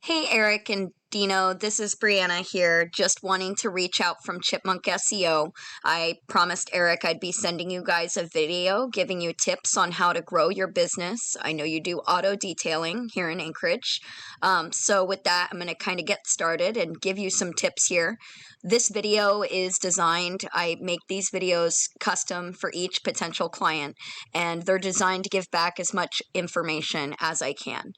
Hey, Eric and Dino, this is Brianna here, just wanting to reach out from Chipmunk SEO. I promised Eric I'd be sending you guys a video giving you tips on how to grow your business. I know you do auto detailing here in Anchorage. So with that, I'm going to kind of get started and give you some tips here. This video is designed, I make these videos custom for each potential client, and they're designed to give back as much information as I can.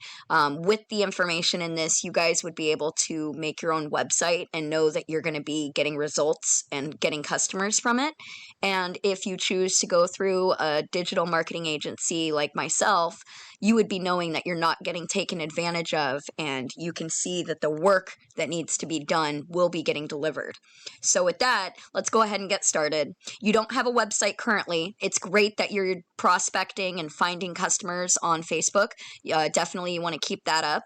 With the information in this, you guys would be able to make your own website and know that you're going to be getting results and getting customers from it. And if you choose to go through a digital marketing agency like myself, you would be knowing that you're not getting taken advantage of, and you can see that the work that needs to be done will be getting delivered. So with that, let's go ahead and get started. You don't have a website currently. It's great that you're prospecting and finding customers on Facebook. Definitely you want to keep that up.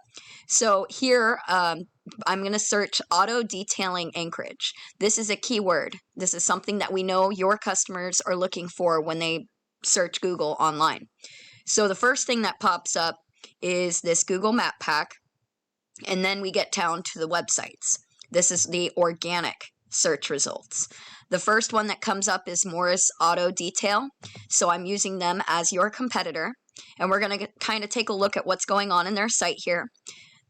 So here, I'm going to search auto detailing Anchorage. This is a keyword. This is something that we know your customers are looking for when they search Google online. So the first thing that pops up is this Google Map Pack, and then we get down to the websites. This is the organic search results. The first one that comes up is Morris Auto Detail. So I'm using them as your competitor, and we're going to kind of take a look at what's going on in their site here.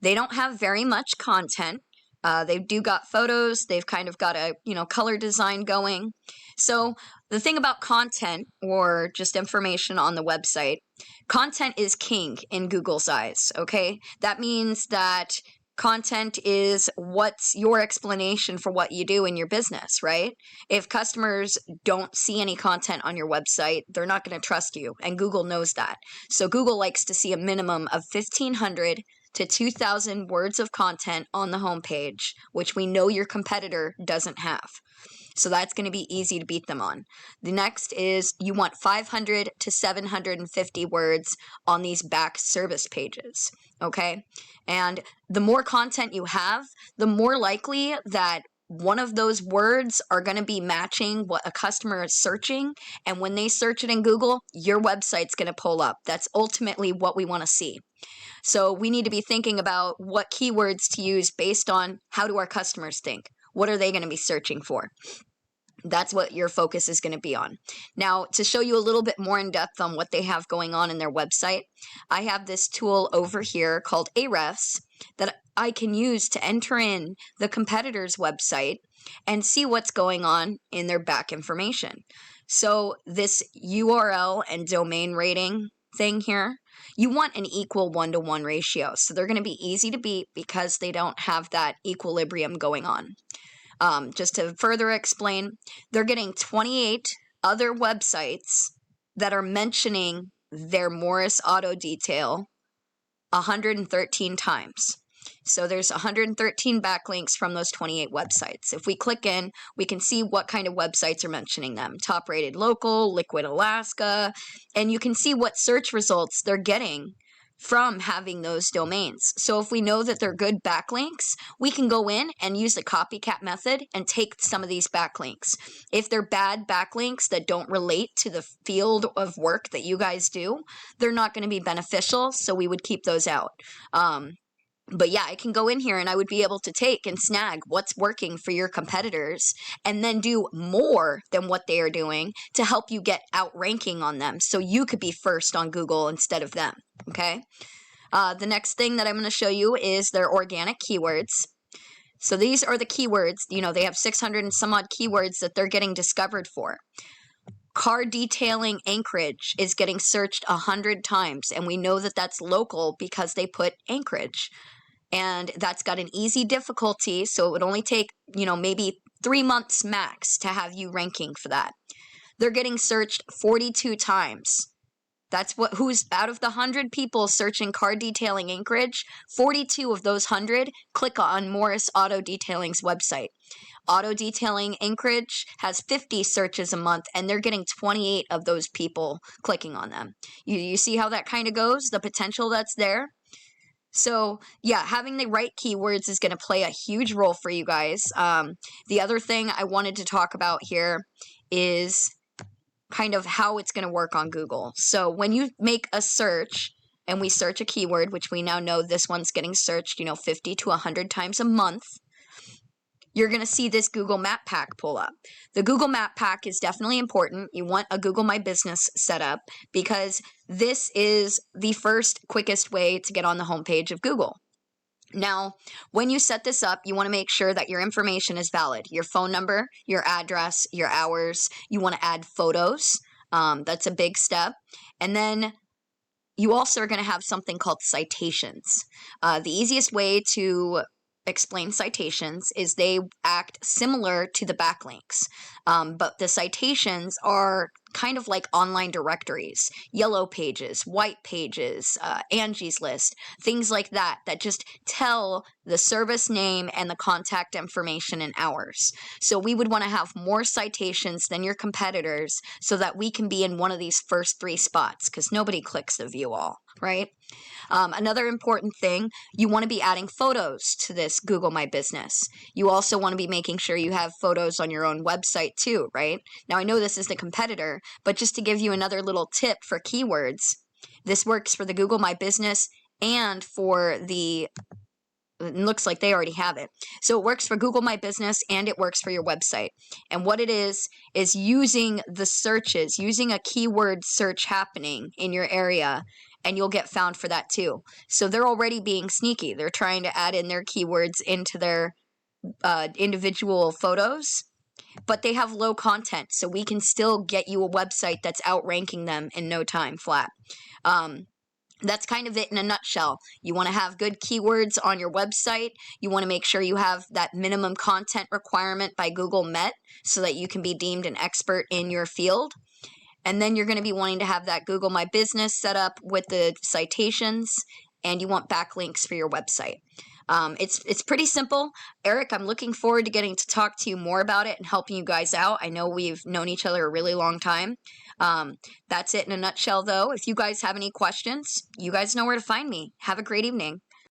They don't have very much content. They do got photos. They've kind of got a, color design going. So the thing about content, or just information on the website, content is king in Google's eyes, okay? That means that content is what's your explanation for what you do in your business, right? If customers don't see any content on your website, they're not going to trust you, and Google knows that. So Google likes to see a minimum of 1,500 to 2,000 words of content on the homepage, which we know your competitor doesn't have. So that's going to be easy to beat them on. The next is you want 500 to 750 words on these back service pages, okay? And the more content you have, the more likely that one of those words are going to be matching what a customer is searching. And when they search it in Google, your website's going to pull up. That's ultimately what we want to see. So we need to be thinking about what keywords to use based on how do our customers think? What are they going to be searching for? That's what your focus is going to be on. Now, to show you a little bit more in depth on what they have going on in their website, I have this tool over here called Ahrefs that I can use to enter in the competitor's website and see what's going on in their back information. So this URL and domain rating thing here, you want an equal 1-to-1 ratio. So they're going to be easy to beat because they don't have that equilibrium going on. Just to further explain, they're getting 28 other websites that are mentioning their Morris Auto Detail 113 times. So there's 113 backlinks from those 28 websites. If we click in, we can see what kind of websites are mentioning them. Top Rated Local, Liquid Alaska, and you can see what search results they're getting from having those domains. So if we know that they're good backlinks, we can go in and use the copycat method and take some of these backlinks. If they're bad backlinks that don't relate to the field of work that you guys do, they're not going to be beneficial, so we would keep those out. But yeah, I can go in here and I would be able to take and snag what's working for your competitors and then do more than what they are doing to help you get outranking on them so you could be first on Google instead of them, okay? The next thing that I'm going to show you is their organic keywords. So these are the keywords, they have 600 and some odd keywords that they're getting discovered for. Car detailing Anchorage is getting searched 100 times, and we know that that's local because they put Anchorage. And that's got an easy difficulty, so it would only take, maybe 3 months max to have you ranking for that. They're getting searched 42 times. That's who's out of the 100 people searching car detailing Anchorage, 42 of those 100 click on Morris Auto Detailing's website. Auto Detailing Anchorage has 50 searches a month, and they're getting 28 of those people clicking on them. You see how that kind of goes, the potential that's there? So yeah, having the right keywords is going to play a huge role for you guys. The other thing I wanted to talk about here is kind of how it's going to work on Google. So when you make a search, and we search a keyword, which we now know this one's getting searched, 50 to 100 times a month, you're going to see this Google Map Pack pull up. The Google Map Pack is definitely important. You want a Google My Business set up because this is the first, quickest way to get on the homepage of Google. Now, when you set this up, you want to make sure that your information is valid. Your phone number, your address, your hours. You want to add photos. That's a big step. And then you also are going to have something called citations. The easiest way to explain citations is they act similar to the backlinks, but the citations are kind of like online directories, yellow pages, white pages, Angie's List, things like that, that just tell the service name and the contact information and hours. So we would want to have more citations than your competitors so that we can be in one of these first 3 spots, because nobody clicks the view all, right? Another important thing, you want to be adding photos to this Google My Business. You also want to be making sure you have photos on your own website too, right? Now, I know this is the competitor, but just to give you another little tip for keywords, this works for the Google My Business and for the, it looks like they already have it. So it works for Google My Business and it works for your website. And what it is using the searches, using a keyword search happening in your area, and you'll get found for that too. So they're already being sneaky. They're trying to add in their keywords into their individual photos, but they have low content. So we can still get you a website that's outranking them in no time flat. That's kind of it in a nutshell. You want to have good keywords on your website. You want to make sure you have that minimum content requirement by Google met so that you can be deemed an expert in your field. And then you're going to be wanting to have that Google My Business set up with the citations, and you want backlinks for your website. It's pretty simple. Eric, I'm looking forward to getting to talk to you more about it and helping you guys out. I know we've known each other a really long time. That's it in a nutshell, though. If you guys have any questions, you guys know where to find me. Have a great evening.